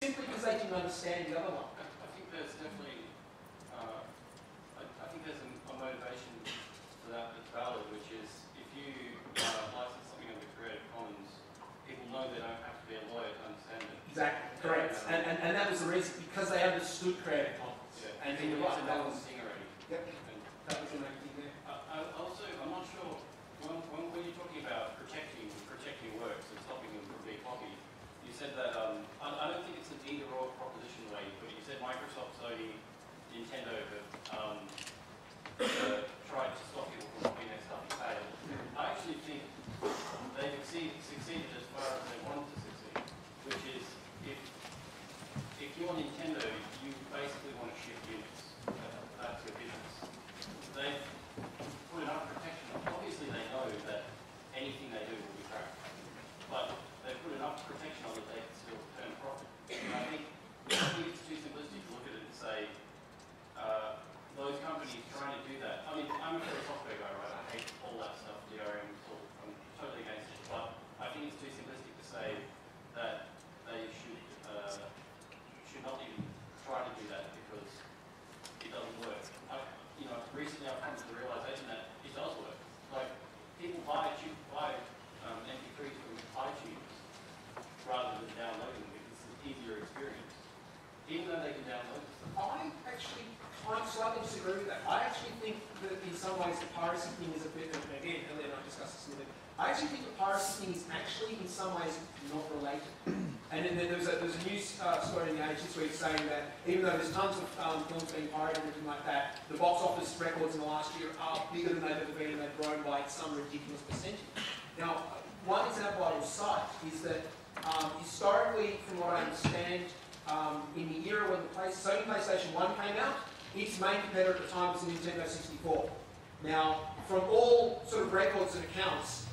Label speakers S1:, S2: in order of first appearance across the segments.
S1: simply because they didn't understand the other one.
S2: I think there's definitely, I think there's a motivation for that that's valid, which is if you license something under Creative Commons, people know they don't have to be a lawyer to understand it.
S1: Exactly, correct. And that was the reason, because they understood Creative Commons.
S2: Yeah.
S1: And you're right, that was,
S2: already.
S1: yep, that was the main thing there.
S2: Also, I'm not sure, when you're talking about protecting works and stopping them from being copied, you said that, I don't think it's an either-or proposition way, but you said Microsoft, Sony, Nintendo have tried to stop people from copying their stuff and failed. I actually think they've succeeded as far as they wanted to succeed, which is if you're Nintendo, you basically want to ship units. That's your business. They've put enough protection on. Obviously, they know that anything they do will be tracked, but they've put enough protection on that they can still turn a profit. And I think it's too simplistic to look at it and say those companies trying to do that. I mean, I'm a software guy, right? I hate all that stuff, DRM, I'm totally against it. But I think it's too simplistic to say that they should not even try to do that because it doesn't work. Recently I've come to the realization that it does work. Like, people buy MP3s from iTunes rather than downloading them because it's an easier experience. Even though they can download them.
S1: I actually kind of slightly disagree with that. I actually think that in some ways the piracy thing is a bit, again, Elliot and I discussed this a little bit. I actually think the piracy thing is actually in some ways not related. And then there was a news story in the Age this week saying that even though there's tons of films being pirated and everything like that, the box office records in the last year are bigger than they've ever been and they've grown by some ridiculous percentage. Now, one example I will cite is that historically, from what I understand, in the era when the Sony PlayStation 1 came out, its main competitor at the time was the Nintendo 64. Now, from all sort of records and accounts,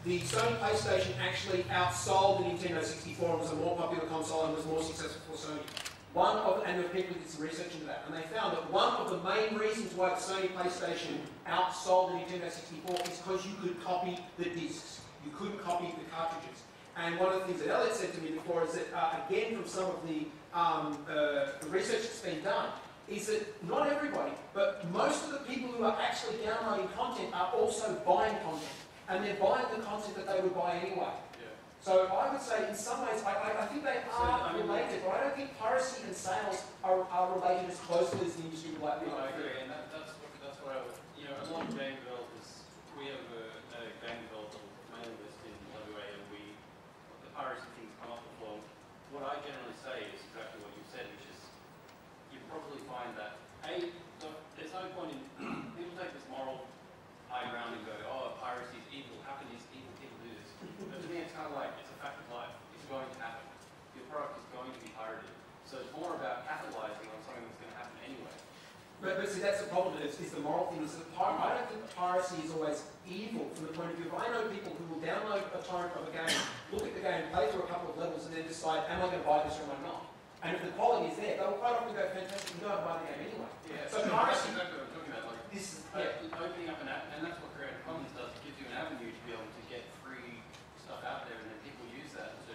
S1: the Sony PlayStation actually outsold the Nintendo 64 and was a more popular console and was more successful for Sony. And the people did some research into that, and they found that one of the main reasons why the Sony PlayStation outsold the Nintendo 64 is because you could copy the discs. You couldn't copy the cartridges. And one of the things that Elliot said to me before is that, again, from some of the research that's been done, is that not everybody, but most of the people who are actually downloading content are also buying content. And they're buying the content that they would buy anyway. Yeah. So I would say, in some ways, I think they are related, but I don't think piracy and sales are related as closely as the industry would like to be.
S2: I agree, and that's what I would, a lot of game developers, we have a game developer mailing list in WA, and the piracy things come up before. What I generally say is exactly what you said, which is you probably find that, there's no point in, people take this moral high ground and go, oh, piracy is evil, how can these evil people do this? But to me it's kind of like, it's a fact of life, it's going to happen. Your product is going to be pirated. So it's more about capitalizing on something that's going to happen anyway.
S1: But see, that's the problem, is the moral thing. Is that I don't think piracy is always evil from the point of view of, I know people who will download a torrent of a game, look at the game, play through a couple of levels, and then decide, am I going to buy this or am I not? And if the quality is there, they'll quite often go, fantastic, you go and buy the game anyway.
S2: Yeah,
S1: so piracy,
S2: exactly what I'm talking about. Like,
S1: this is,
S2: opening up an app, and that's what Creative Commons does. It gives you an avenue to be able to get free stuff out there, and then people use that to,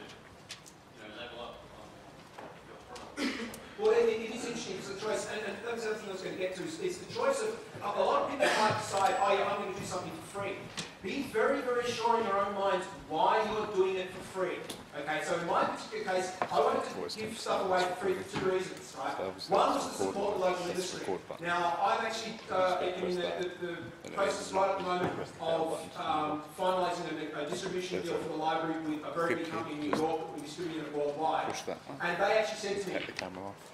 S2: level up on your product.
S1: Well, it is interesting because the choice, and that's the other thing I was going to get to, is the choice of, a lot of people might decide, oh yeah, I'm going to do something for free. Be very, very sure in your own minds why you're doing it for free. Okay, so in my particular case, I wanted to give stuff away for free for two reasons, right? One was to support the local industry. Now, I'm actually in the process right at the moment of finalising a distribution deal for the library with a very big company in New York that will be distributing it worldwide. And they actually said to me,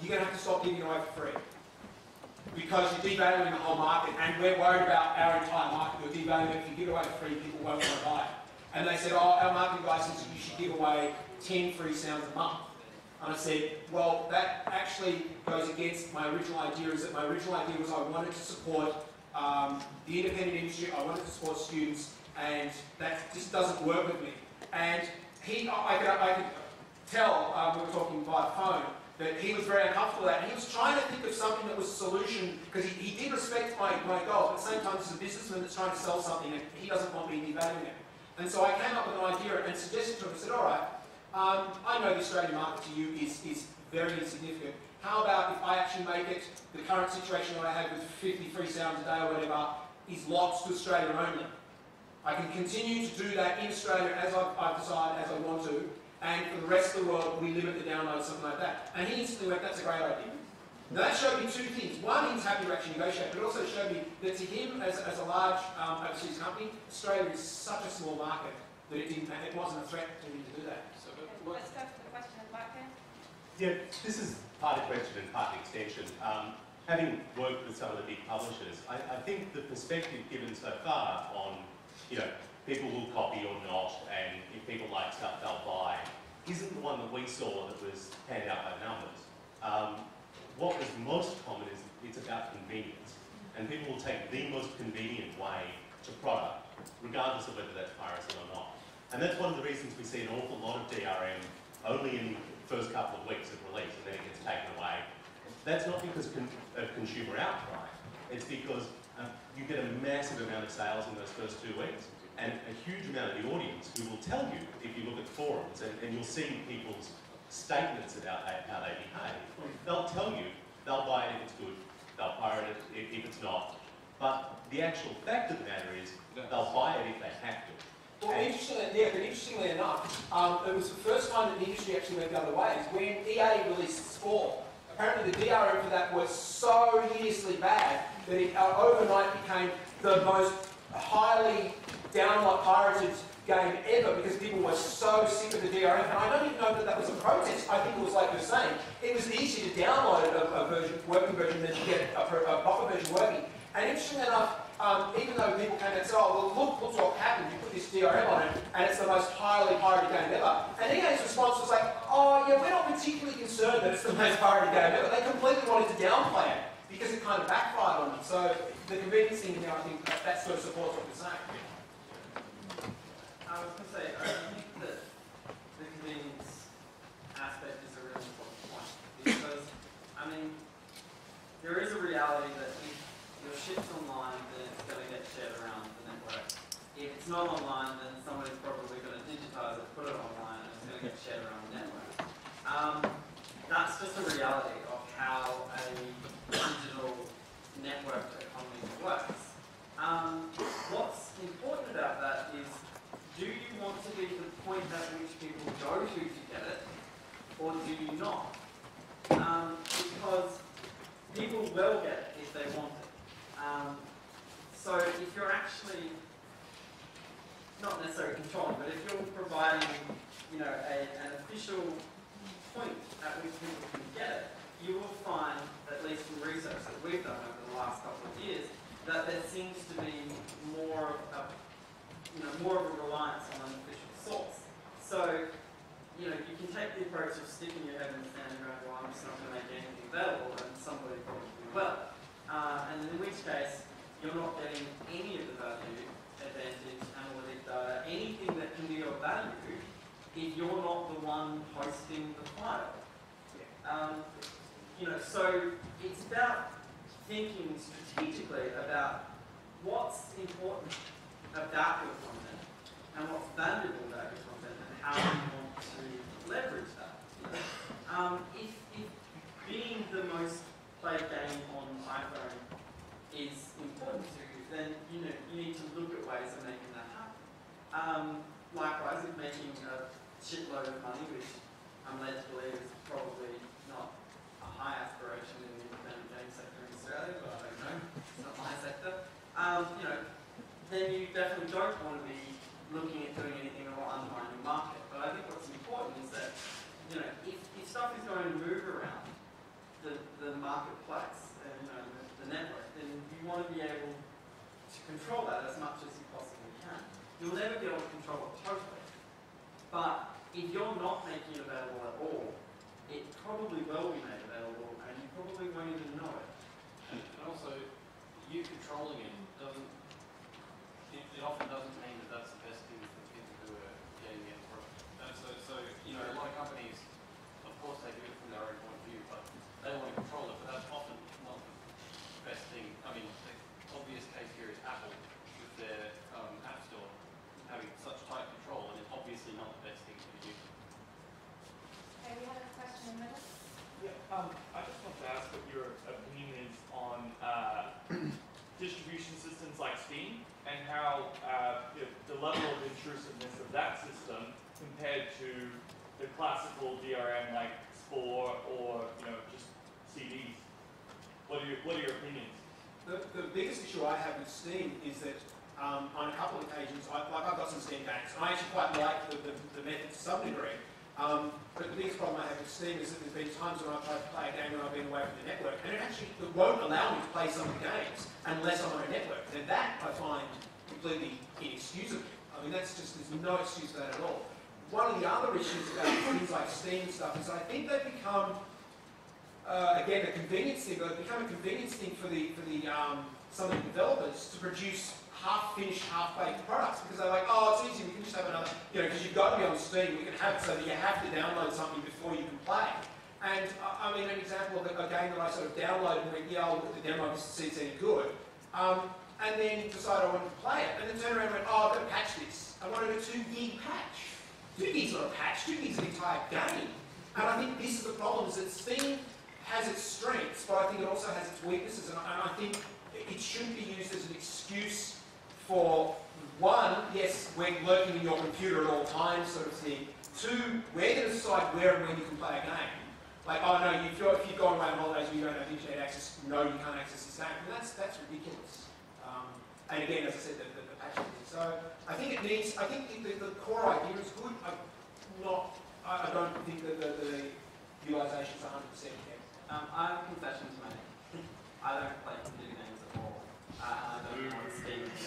S1: you're going to have to stop giving away for free, because you're devaluing the whole market, and we're worried about our entire market. You're devaluing it. If you give away for free, people won't want to buy it. And they said, oh, our marketing guy says you should give away 10 free sounds a month. And I said, well, that actually goes against my original idea. Is that my original idea was I wanted to support the independent industry, I wanted to support students, and that just doesn't work with me. And I could tell, we were talking by phone, that he was very uncomfortable with that. And he was trying to think of something that was a solution, because he did respect my goals, but at the same time, he's a businessman that's trying to sell something, and he doesn't want me devaluing it. And so I came up with an idea and suggested to him, I said, all right, I know the Australian market to you is very insignificant. How about if I actually make it, the current situation that I have with 53 sounds a day or whatever, is locked to Australia only. I can continue to do that in Australia as I've decided, as I want to, and for the rest of the world, we limit the download, something like that. And he instantly went, that's a great idea. Now that showed me two things. One, he was happy to actually negotiate, but it also showed me that to him, as a large overseas company, Australia is such a small market that it wasn't a threat to him to do that. So,
S3: let's go to the question in the back here.
S4: Yeah, this is part of question and part of extension. Having worked with some of the big publishers, I think the perspective given so far on, people will copy or not, and if people like stuff, they'll buy, isn't the one that we saw that was handed out by numbers. What was most common is it's about convenience, and people will take the most convenient way to product, regardless of whether that's piracy or not. And that's one of the reasons we see an awful lot of DRM only in the first couple of weeks of release, and then it gets taken away. That's not because of consumer outcry. It's because you get a massive amount of sales in those first 2 weeks, and a huge amount of the audience who will tell you, if you look at forums, and you'll see people's statements about how they behave, they'll tell you they'll buy it if it's good, they'll pirate it if it's not. But the actual fact of the matter is they'll buy it if they have to.
S1: Well, interestingly enough, it was the first time that the industry actually went the other way. When EA released Spore, apparently the DRM for that was so hideously bad that it overnight became the most highly download pirated game ever because people were so sick of the DRM. And I don't even know that that was a protest. I think it was like you're saying. It was easier to download a working version than to get a proper version working. And interestingly enough, even though people came and said, oh, well, look what happened, you put this DRM on it, and it's the most highly pirated game ever. And EA's response was like, oh, yeah, we're not particularly concerned that it's the most pirated game ever. They completely wanted to downplay it because it kind of backfired on them. So the convenience thing here, I think that sort of supports what you're saying.
S5: I was going to say, I think that the convenience aspect is a really important point because, I mean, there is a reality that if your shit's online, then it's going to get shared around the network. If it's not online, then somebody's probably going to digitize it, put it online, and it's going to get shared around the network. That's just a reality of how a digital network economy works. What's important about that is, do you want to be the point at which people go to get it, or do you not? Because people will get it if they want it. So if you're actually, not necessarily controlling, but if you're providing, an official point at which people can get it, you will find, at least from research that we've done over the last couple of years, that there seems to be more of a reliance on an official source. So, you can take the approach of sticking your head in the sand and going, well, I'm just not going to make anything available, and somebody probably will. And in which case, you're not getting any of the value, advantage, analytic data, anything that can be of value if you're not the one hosting the file. So it's about thinking strategically about what's important about your content and what's valuable about your content and how you want to leverage that. If being the most played game on iPhone is important to you, then you need to look at ways of making that happen. Likewise, if making a shitload of money, which I'm led to believe is probably not a high aspiration in the independent game sector in Australia, but I don't know, it's not my sector. Then you definitely don't want to be looking at doing anything that will undermine your market. But I think what's important is that, if stuff is going to move around the marketplace and the network, then you want to be able to control that as much as you possibly can. You'll never be able to control it totally. But if you're not making it available at all, it probably will be made available and you probably won't even know it.
S2: And also, you controlling it doesn't, it often doesn't mean that that's the best thing for people who are getting it. And so a lot of companies, of course they do it from their own point of view, but they want to control it, but that's often not the best thing. I mean, the obvious case here is Apple with their App Store having such tight control, and it's obviously not the best thing for the user.
S6: I just want to ask what your opinion is on distribution systems like Steam and how the level of intrusiveness of that system compared to the classical DRM like Spore or just CDs. What are your opinions?
S1: The biggest issue I have with Steam is that on a couple of occasions, I've got some Steam games. I actually quite like the method to some degree. But the biggest problem I have with Steam is that there's been times when I've tried to play a game when I've been away from the network, and it won't allow me to play some of the games unless I'm on a network. And that I find completely inexcusable. I mean, there's no excuse for that at all. One of the other issues about things like Steam and stuff is I think they've become, again, a convenience thing. They've become a convenience thing for some of the developers to produce half-finished, half-baked products because they're like, oh, it's easy, we can just have another, because you've got to be on Steam, we can have it so that you have to download something before you can play. And, I mean, an example of a game that I sort of downloaded and went, yeah, I'll look at the demo just to see if it's any good. And then decided I wanted to play it, and then turned around and went, oh, I've got to patch this. I wanted a 2 gig patch. 2 gig's not a patch, 2 gig's an entire game. And I think this is the problem, is that Steam has its strengths, but I think it also has its weaknesses, and I think it shouldn't be used as an excuse for, one, yes, we're lurking in your computer at all times sort of thing. Two, we're going to decide where and when you can play a game. Like, oh no, if you've gone away on holidays and you don't have internet access, no, you can't access this game. And that's ridiculous. And again, as I said, the patching thing. So I think it needs, I think the core idea is good. I don't think that the utilisation is 100% yet.
S5: I have a confession to make. I don't play computer games at all. I don't know what Steam is.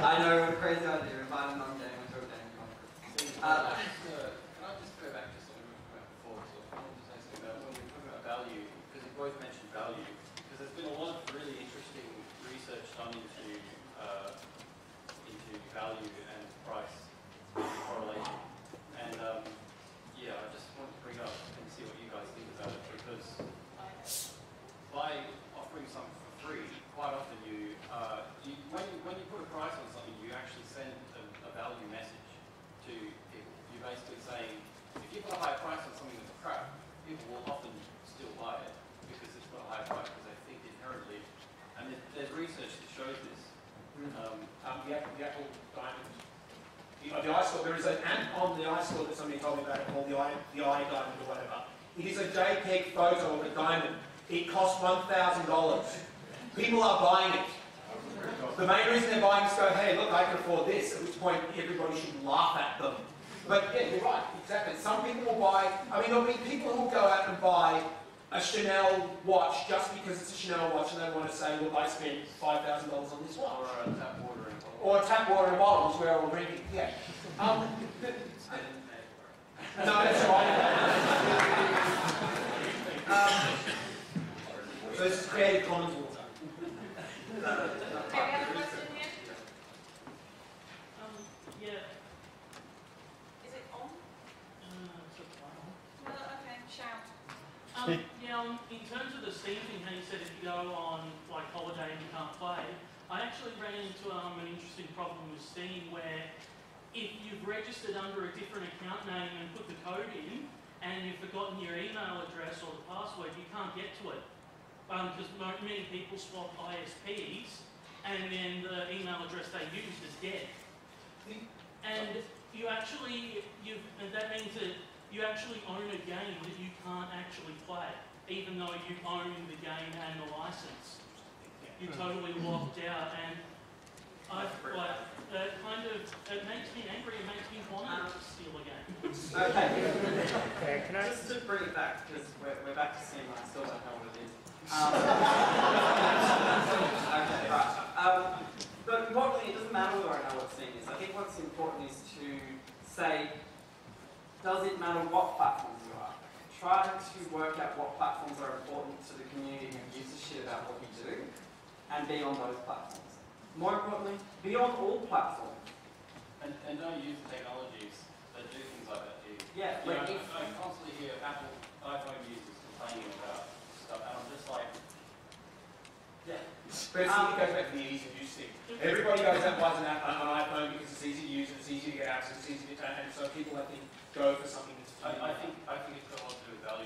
S5: I know what a crazy idea. Invite a non-gamer to a game conference.
S2: Can I just go back to something we were talking about before? So I wanted to say something about when we were talking about value, because you both mentioned value, because there's been a lot of really interesting research done into value and price correlation. And yeah, I just wanted to bring up and see what you guys think about it, because by offering something for free, quite often when you put a price on something, you actually send a value message to people. You're basically saying, if you put a high price on something that's crap, people will often still buy it because it's got a high price because they think inherently, and there's research that shows this.
S1: The Apple Diamond. The iStore, there is an app on the iStore that somebody told me about called the iDiamond or whatever. It is a JPEG photo of a diamond. It costs $1,000. People are buying it. The main reason they're buying is to go, hey, look, I can afford this, at which point everybody should laugh at them. But yeah, you're right, exactly. Some people will buy, there'll be people who will go out and buy a Chanel watch just because it's a Chanel watch and they want to say, look, I spent $5,000 on this watch.
S2: Or a tap water in a bottle.
S1: Or a tap water in a bottle, is where I'm drinking, yeah.
S2: I didn't pay for it.
S1: No, that's right. So this is Creative Commons water.
S3: Okay, we have a question here.
S6: Yeah.
S3: Is it on? No, okay, shout.
S7: In terms of the Steam thing, how you said if you go on like holiday and you can't play, I actually ran into an interesting problem with Steam where if you've registered under a different account name and put the code in and you've forgotten your email address or the password, you can't get to it. Because many people swap ISPs and then the email address they used is dead. And and that means that you actually own a game that you can't actually play, even though you own the game and the license. You're totally locked out, and it makes me angry. It makes me want to steal a game.
S5: Okay. Just to bring it back, because we're back to Steam, I still don't know what it is. Okay, right. But importantly, it doesn't matter whether I know what Steam is. I think what's important is to say, does it matter what platforms you are? Try to work out what platforms are important to the community who gives a shit about what you do, and be on those platforms. More importantly, be on all platforms.
S2: And don't use technologies that do things like that, do you?
S5: Yeah,
S2: I constantly hear Apple iPhone users complaining about stuff, and I'm just like,
S5: yeah.
S1: But it goes back to the ease of use thing. Everybody goes out and buys an iPhone because it's easy to use, and it's easy to get apps, and it's easy to, and so people, I think, go for something that's.
S2: I think it's got a lot to do with value.